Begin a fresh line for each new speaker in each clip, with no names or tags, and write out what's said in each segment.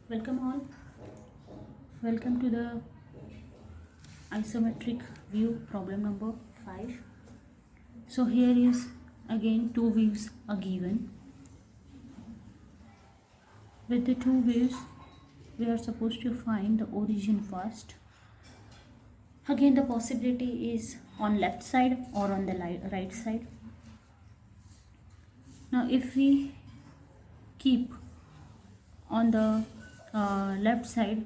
Welcome all. Welcome to the isometric view problem number 5. So here is again two views are given. With the two views we are supposed to find the origin first. Again the possibility is on left side or on the right side. Now if we keep on the left side,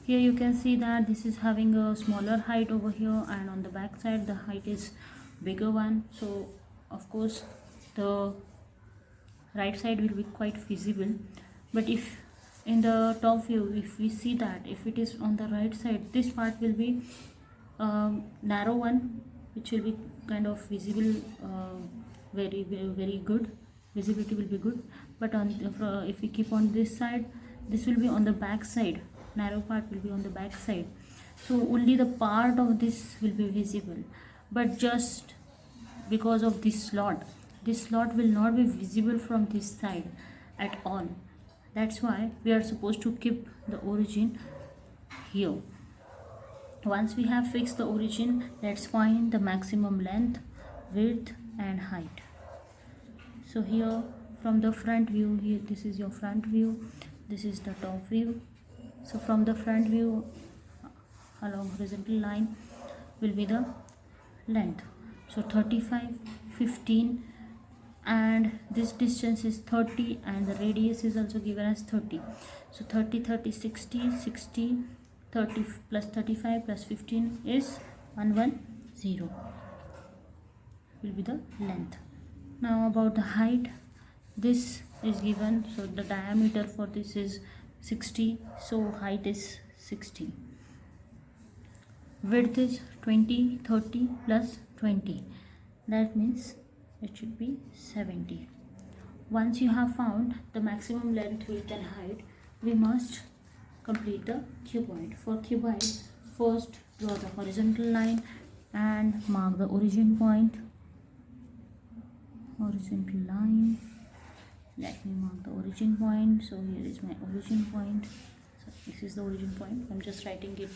here you can see that this is having a smaller height over here, and on the back side the height is bigger one, so of course the right side will be quite visible. But if in the top view, if we see that if it is on the right side, this part will be narrow one, which will be kind of visible, very good visibility will be good. But on if we keep on this side, this will be on the back side, narrow part will be on the back side, so only the part of this will be visible. But just because of this slot will not be visible from this side at all. That's why we are supposed to keep the origin here. Once we have fixed the origin, let's find the maximum length, width and height. So here from the front view, here this is your front view, this is the top view. So from the front view, along horizontal line will be the length, so 35, 15, and this distance is 30, and the radius is also given as 30. So 30, 30, 60, 60, 30 plus 35 plus 15 is 110 will be the length. Now about the height, this is given, so the diameter for this is 60, so height is 60. Width is 20, 30 plus 20, that means it should be 70. Once you have found the maximum length, width and height, we must complete the cuboid. For cuboid, first draw the horizontal line and mark the origin point. Horizontal line, let me mark the origin point. So here is my origin point, so this is the origin point, I'm just writing it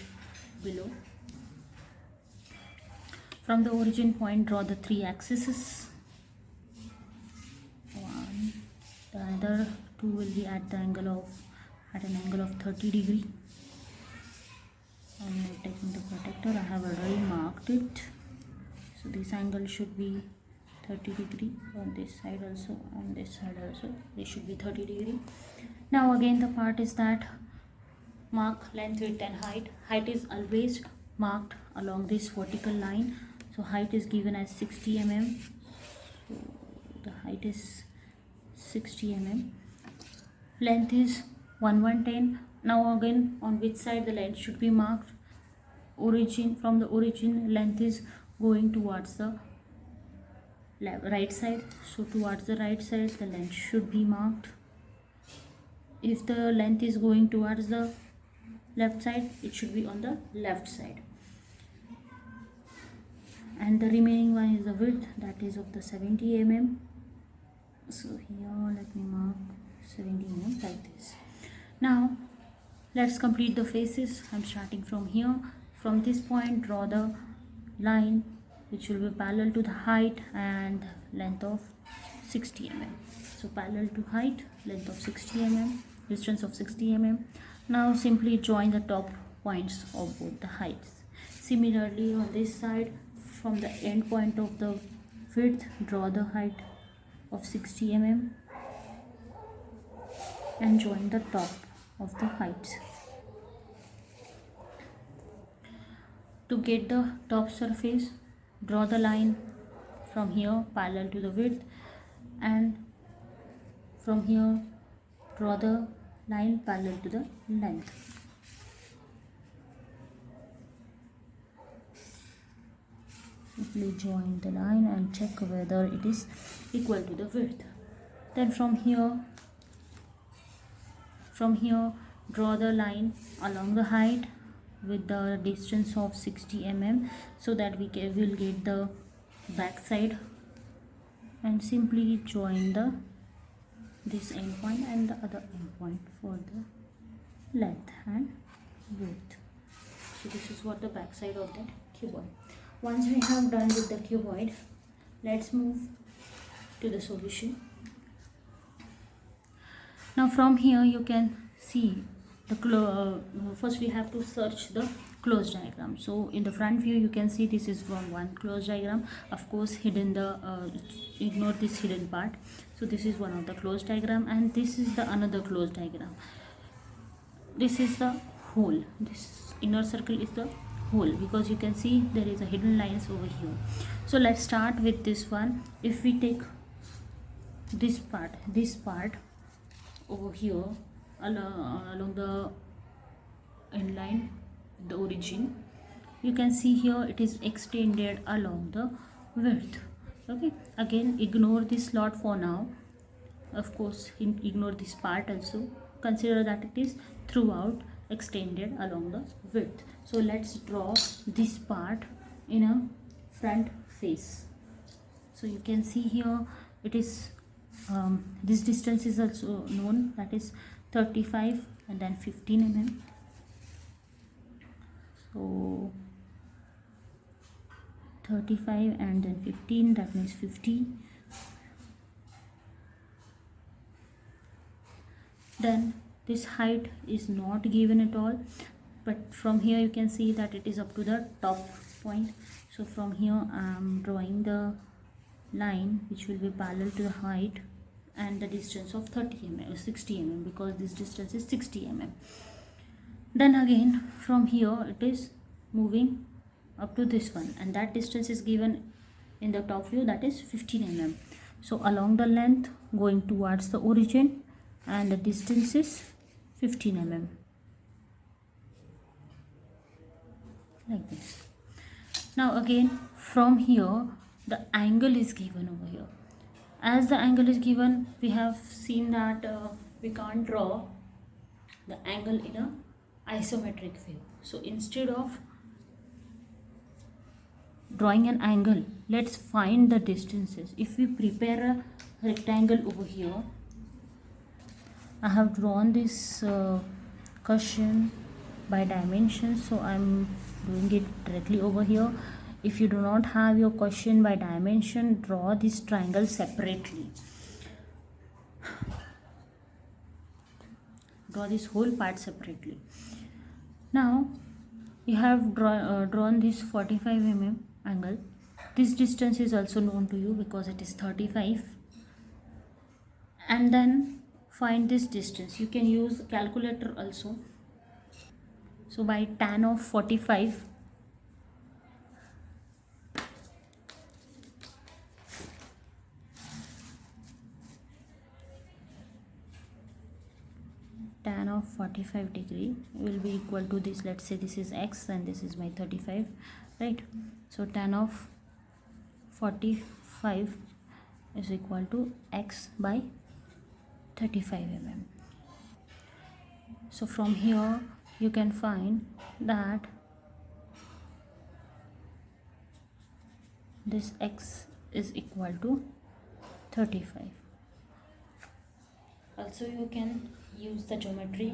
below. From the origin point, draw the three axes. One, the other two will be at an angle of 30 degree. I'm taking the protector, I have already marked it, so this angle should be 30 degree on this side also, on this side also they should be 30 degree. Now again the part is that mark length, width and height. Height is always marked along this vertical line, so height is given as 60 mm, so the height is 60 mm. Length is 110. Now again on which side the length should be marked? Origin, from the origin length is going towards the right side, so towards the right side the length should be marked. If the length is going towards the left side, it should be on the left side. And the remaining one is the width, that is of the 70 mm. So here let me mark 70 mm like this. Now let's complete the faces. I'm starting from here. From this point, draw the line which will be parallel to the height and length of 60 mm. So parallel to height, length of 60 mm, distance of 60 mm. Now simply join the top points of both the heights. Similarly on this side, from the end point of the width, draw the height of 60 mm and join the top of the heights. To get the top surface, draw the line from here parallel to the width, and from here draw the line parallel to the length. Simply join the line and check whether it is equal to the width. Then from here draw the line along the height with the distance of 60 mm, so that we will get the back side, and simply join the this end point and the other end point for the length and width. So this is what the back side of that cuboid. Once we have done with the cuboid, let's move to the solution. Now from here you can see the first we have to search the closed diagram. So in the front view you can see this is from one closed diagram. Of course hidden the ignore this hidden part. So this is one of the closed diagram, and this is the another closed diagram. This is the hole. This inner circle is the hole, because you can see there is a hidden lines over here. So let's start with this one. If we take this part over here along the end line, the origin, you can see here it is extended along the width. Okay, again ignore this slot for now. Of course ignore this part also. Consider that it is throughout extended along the width. So let's draw this part in a front face. So you can see here it is this distance is also known, that is 35 and then 15 mm. So 35 and then 15, that means 50. Then this height is not given at all, but from here you can see that it is up to the top point. So from here I am drawing the line which will be parallel to the height and the distance of 30 mm, 60 mm, because this distance is 60 mm. Then again from here it is moving up to this one, and that distance is given in the top view, that is 15 mm. So along the length going towards the origin, and the distance is 15 mm, like this. Now again from here the angle is given over here. As the angle is given, we have seen that we can't draw the angle in a isometric view. So instead of drawing an angle, let's find the distances. If we prepare a rectangle over here, I have drawn this cushion by dimensions, so I'm doing it directly over here. If you do not have your question by dimension, draw this triangle separately. Draw this whole part separately. Now you have drawn this 45 mm angle. This distance is also known to you because it is 35. And then find this distance. You can use calculator also. So by tan of 45, tan of 45 degree will be equal to this. Let's say this is x and this is my 35, right? So tan of 45 is equal to x by 35 mm. So from here you can find that this x is equal to 35. Also you can use the geometry,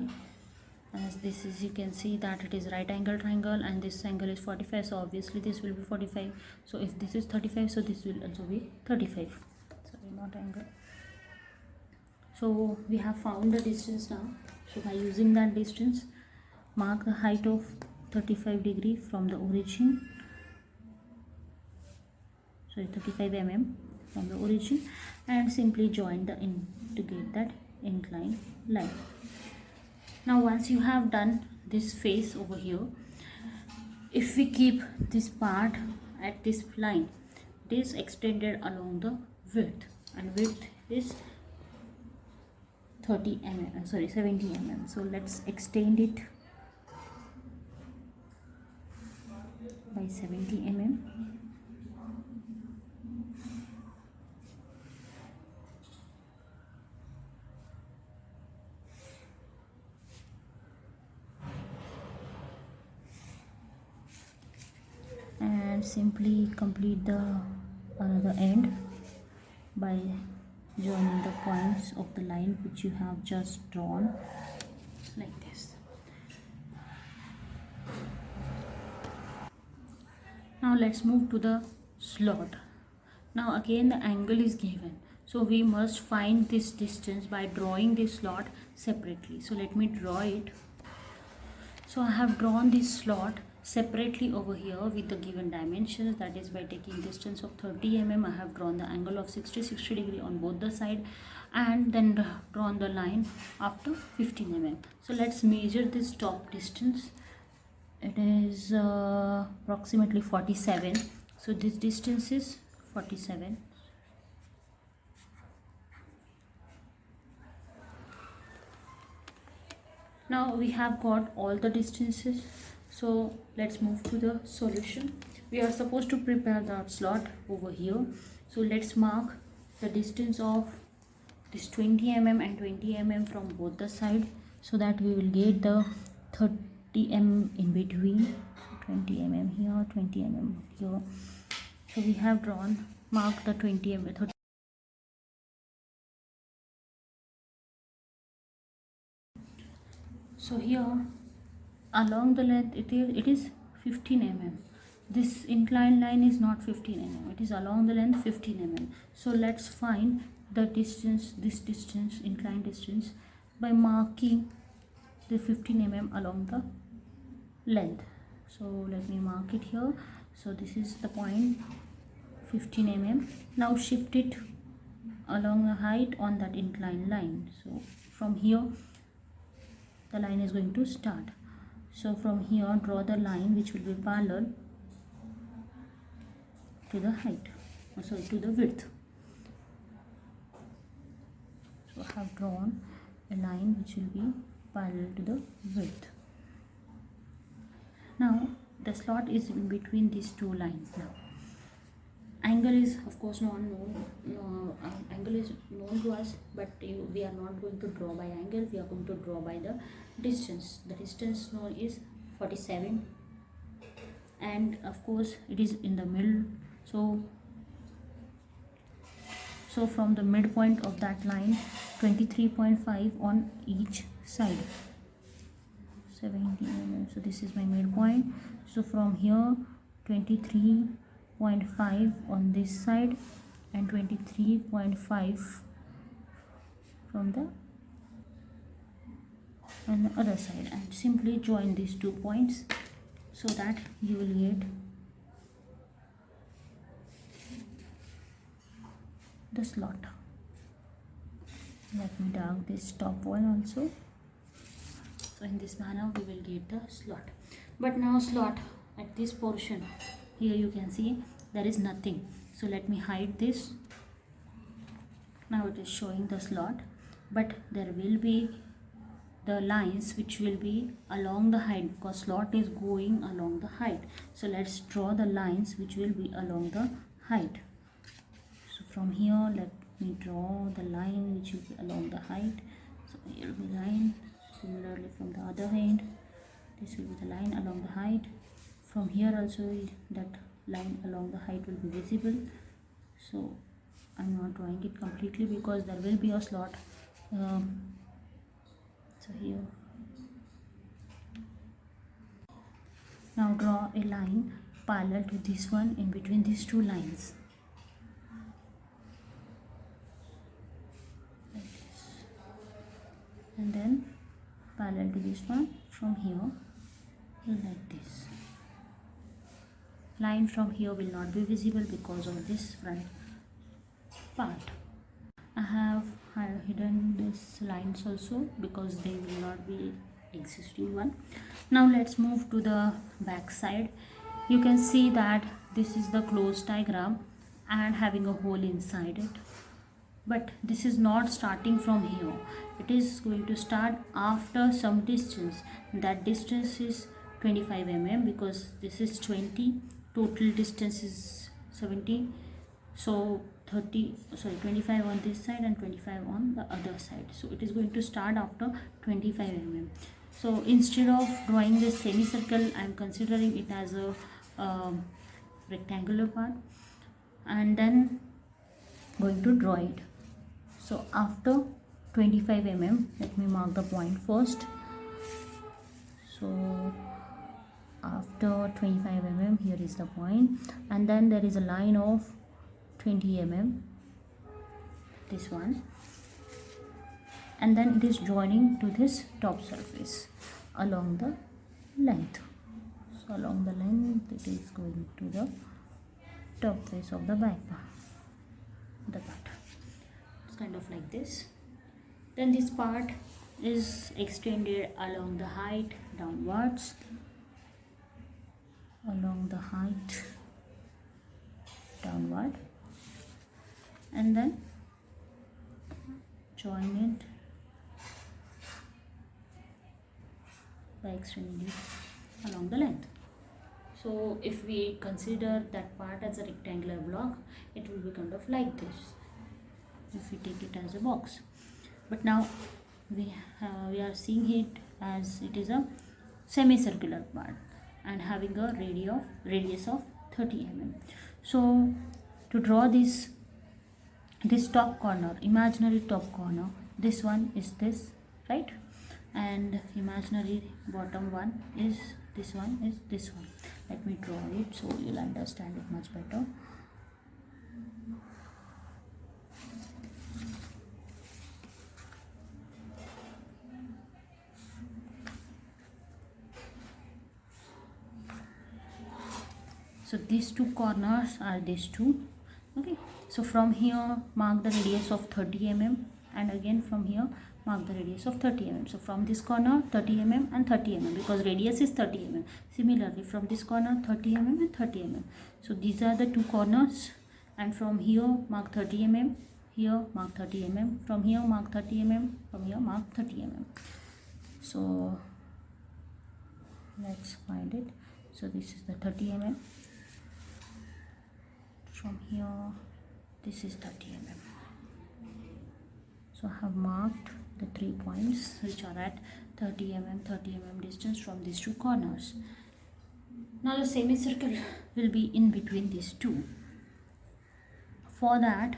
as this is, you can see that it is right angle triangle and this angle is 45, so obviously this will be 45. So if this is 35, so this will also be 35. Sorry, not angle. So we have found the distance now. So by using that distance, mark the height of 35 degree from the origin, sorry 35 mm from the origin, and simply join the integrate that inclined line. Now once you have done this face over here, if we keep this part at this line, it is extended along the width, and width is 30 mm, sorry 70 mm. So let's extend it by 70 mm. And simply complete the another end by joining the points of the line which you have just drawn like this. Now let's move to the slot. Now again the angle is given, so we must find this distance by drawing this slot separately. So let me draw it. So I have drawn this slot separately over here with the given dimensions, that is by taking distance of 30 mm. I have drawn the angle of 60 degree on both the side and then drawn the line after 15 mm. So let's measure this top distance. It is approximately 47. So this distance is 47. Now we have got all the distances, so let's move to the solution. We are supposed to prepare the slot over here, so let's mark the distance of this 20 mm and 20 mm from both the sides, so that we will get the 30 mm in between. 20 mm here, 20 mm here. So we have marked the 20 mm, 30. So here along the length it is 15 mm. This inclined line is not 15 mm, it is along the length 15 mm. So let's find the distance, this distance, inclined distance, by marking the 15 mm along the length. So let me mark it here. So this is the point 15 mm. Now shift it along the height on that inclined line. So from here the line is going to start. So from here draw the line which will be parallel to the height, to the width. So I have drawn a line which will be parallel to the width. Now the slot is in between these two lines. Now angle is of course angle is known to us, but we are not going to draw by angle, we are going to draw by the distance. The distance known is 47, and of course it is in the middle. So from the midpoint of that line, 23.5 on each side, 70 mm. So this is my midpoint. So from here 23.5 on this side and 23.5 from the on the other side, and simply join these 2 points so that you will get the slot. Let me dark this top one also. So in this manner we will get the slot. But now slot at this portion here, you can see there is nothing. So let me hide this. Now it is showing the slot, but there will be the lines which will be along the height, because slot is going along the height. So let's draw the lines which will be along the height. So from here let me draw the line which will be along the height. So here will be line. Similarly from the other end, this will be the line along the height. From here also that line along the height will be visible. So I'm not drawing it completely because there will be a slot. So here, now draw a line parallel to this one in between these two lines, like this, and then parallel to this one from here, like this. Line from here will not be visible because of this front part. I have hidden these lines also because they will not be existing one. Now let's move to the back side. You can see that this is the closed diagram and having a hole inside it, but this is not starting from here. It is going to start after some distance. That distance is 25 mm because this is 20, total distance is 70. So 25 on this side and 25 on the other side. So it is going to start after 25 mm. So instead of drawing this semicircle, I am considering it as a rectangular part, and then going to draw it. So after 25 mm, let me mark the point first. So after 25 mm, here is the point, and then there is a line of 20 mm, this one, and then it is joining to this top surface along the length. So along the length it is going to the top face of the back part, the part. It's kind of like this. Then this part is extended along the height downwards, along the height downward, and then join it by extending it along the length. So if we consider that part as a rectangular block, it will be kind of like this if we take it as a box. But now we are seeing it as it is a semicircular part and having a radius of 30 mm. So to draw this top corner, imaginary top corner, this one is this, right? And imaginary bottom one is this one, is this one. Let me draw it so you'll understand it much better. So these two corners are these two. Okay, so from here mark the radius of 30 mm, and again from here mark the radius of 30 mm. So from this corner 30 mm and 30 mm, because radius is 30 mm. Similarly from this corner 30 mm and 30 mm. So these are the two corners, and from here mark 30 mm, here mark 30 mm, from here mark 30 mm, from here mark 30 mm. So let's find it. So this is the 30 mm. From here this is 30 mm. So I have marked the 3 points which are at 30 mm distance from these two corners. Now the semicircle will be in between these two. For that,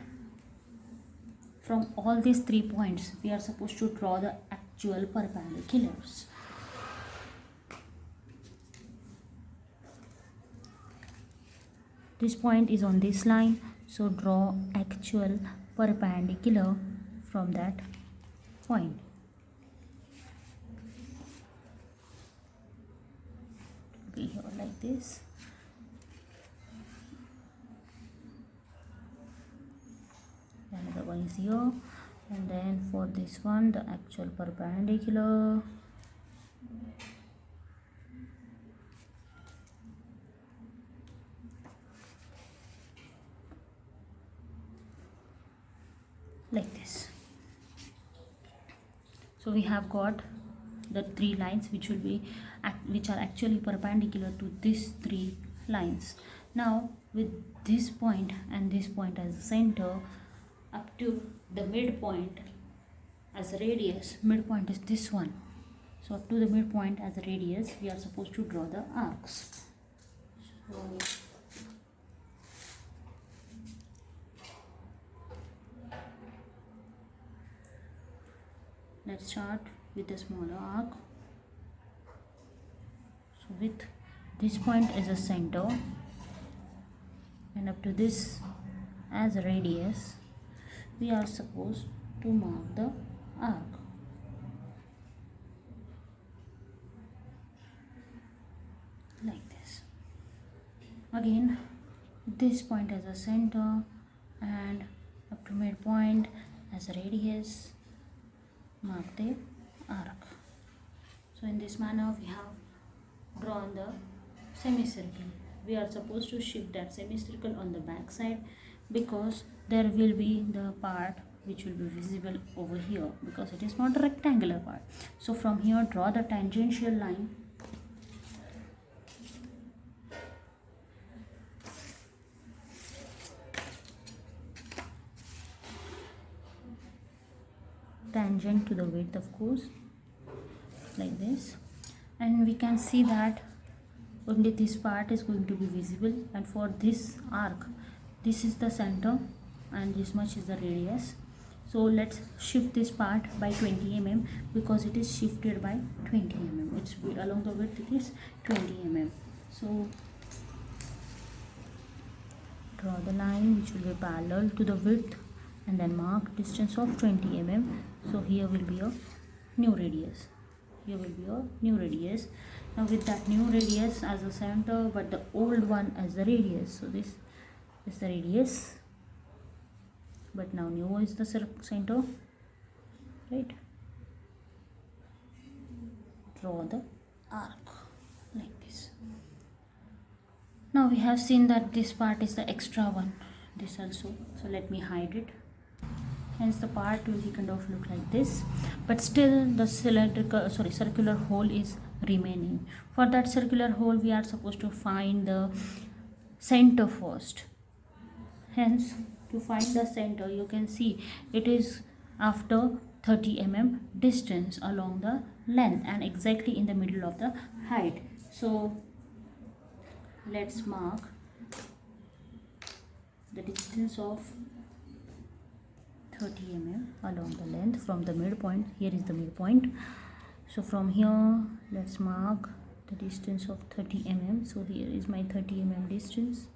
from all these 3 points we are supposed to draw the actual perpendiculars. This point is on this line, so draw actual perpendicular from that point. It will be here like this. Another one is here, and then for this one the actual perpendicular. Like this. So we have got the 3 lines which are actually perpendicular to these 3 lines. Now with this point and this point as the center, up to the midpoint as a radius, midpoint is this one. So up to the midpoint as a radius we are supposed to draw the arcs. So let's start with a smaller arc. So with this point as a center and up to this as a radius, we are supposed to mark the arc. Like this. Again, this point as a center and up to midpoint as a radius, mark the arc. So in this manner we have drawn the semicircle. We are supposed to shift that semicircle on the back side, because there will be the part which will be visible over here, because it is not a rectangular part. So from here draw the tangential line tangent to the width, of course, like this, and we can see that only this part is going to be visible, and for this arc this is the center and this much is the radius. So let's shift this part by 20 mm because it is shifted by 20 mm. It's along the width it is 20 mm. So draw the line which will be parallel to the width and then mark distance of 20 mm. So here will be a new radius. Here will be a new radius. Now with that new radius as a center but the old one as the radius. So this is the radius, but now new is the center, right? Draw the arc like this. Now we have seen that this part is the extra one, this also, so let me hide it. Hence the part will kind of look like this, but still the circular hole is remaining. For that circular hole we are supposed to find the center first. Hence to find the center, you can see it is after 30 mm distance along the length and exactly in the middle of the height. So let's mark the distance of 30 mm along the length from the midpoint. Here is the midpoint. So from here let's mark the distance of 30 mm. So here is my 30 mm distance.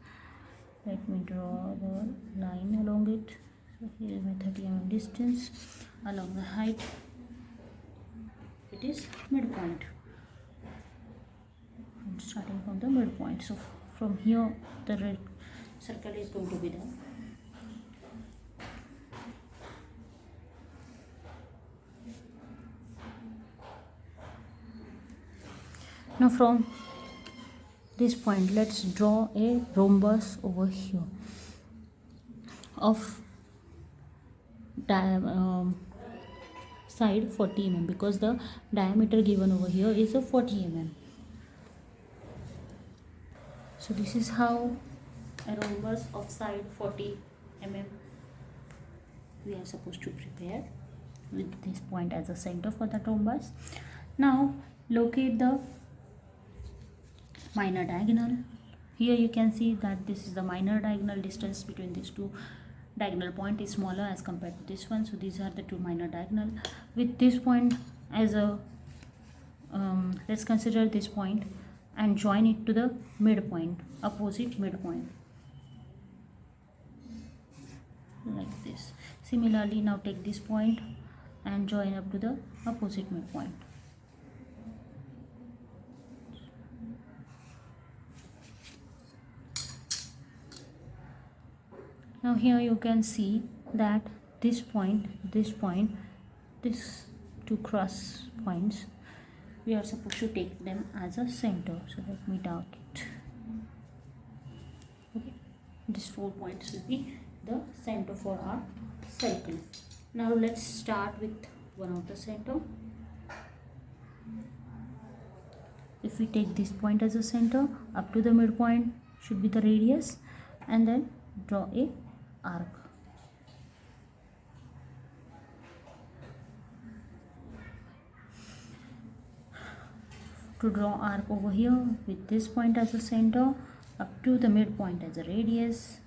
Let me draw the line along it. So here is my 30 mm distance along the height. It is midpoint. I'm starting from the midpoint. So from here the red circle is going to be there. Now from this point let's draw a rhombus over here of side 40 mm because the diameter given over here is a 40 mm. So this is how a rhombus of side 40 mm we are supposed to prepare with this point as a center for the rhombus. Now locate the minor diagonal. Here you can see that this is the minor diagonal. Distance between these two diagonal point is smaller as compared to this one. So these are the two minor diagonal. With this point as a let's consider this point and join it to the midpoint, opposite midpoint, like this. Similarly now take this point and join up to the opposite midpoint. Now here you can see that this point, these two cross points, we are supposed to take them as a center. So let me dark it. Okay, these 4 points will be the center for our circle. Now let's start with one of the center. If we take this point as a center, up to the midpoint should be the radius, and then draw a arc. To draw arc over here with this point as a center up to the midpoint as a radius,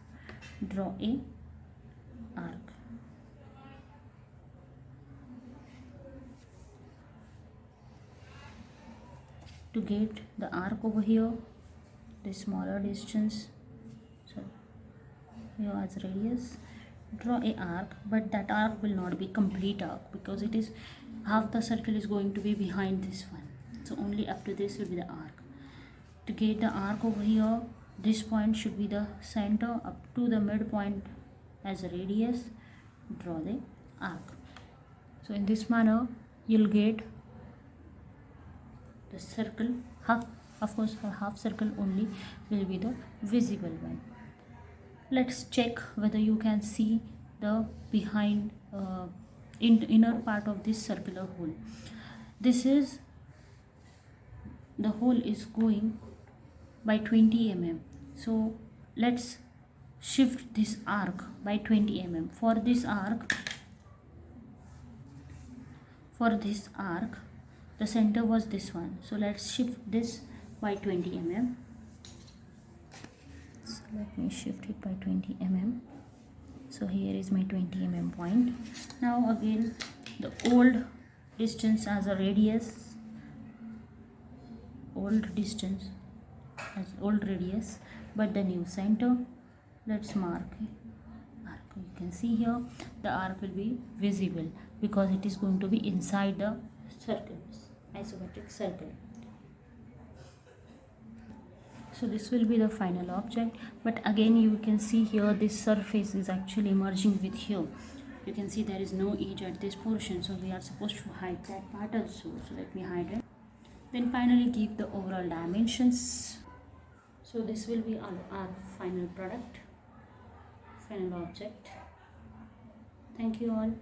draw a arc. To get the arc over here, the smaller distance, so here as radius, draw a arc, but that arc will not be complete arc because it is half the circle is going to be behind this one. So only up to this will be the arc. To get the arc over here, this point should be the center up to the midpoint as a radius, draw the arc. So in this manner you'll get the circle half. Of course a half circle only will be the visible one. Let's check whether you can see the behind inner part of this circular hole. This is the hole is going by 20 mm. So let's shift this arc by 20 mm. For this arc the center was this one, so let's shift this by 20 mm. So let me shift it by 20 mm. So here is my 20 mm point. Now again the old distance as a radius, old distance as old radius, but the new center. Let's mark arc. You can see here the arc will be visible because it is going to be inside the circle, isometric circle. So this will be the final object, but again you can see here this surface is actually merging with here. You can see there is no edge at this portion, so we are supposed to hide that part also. So let me hide it. Then finally give the overall dimensions. So this will be our final product, final object. Thank you all.